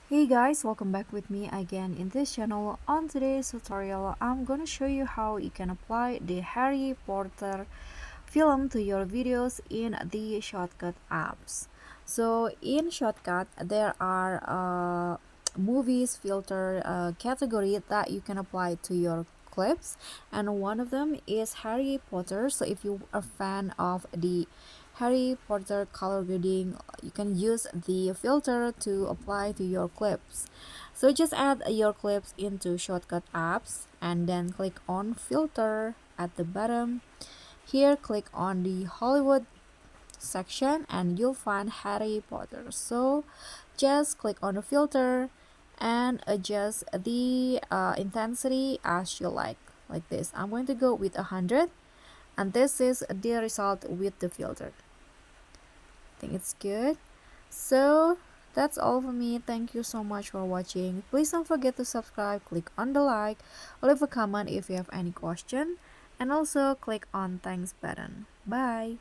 Hey guys, welcome back with me again in this channel. On today's tutorial, I'm gonna show you how you can apply the Harry Potter film to your videos in the ShotCut apps. So in ShotCut, there are movies filter category that you can apply to your clips, and one of them is Harry Potter. So if you are a fan of the Harry Potter color grading, you can use the filter to apply to your clips. So just add your clips into ShotCut apps and then click on filter at the bottom. Here click on the Hollywood section and you'll find Harry Potter. So just click on the filter and adjust the intensity as you like this. I'm going to go with 100, and this is the result with the filter. I think it's good. So that's all for me. Thank you so much for watching. Please don't forget to subscribe, click on the like, leave a comment if you have any question, and also click on thanks button. Bye.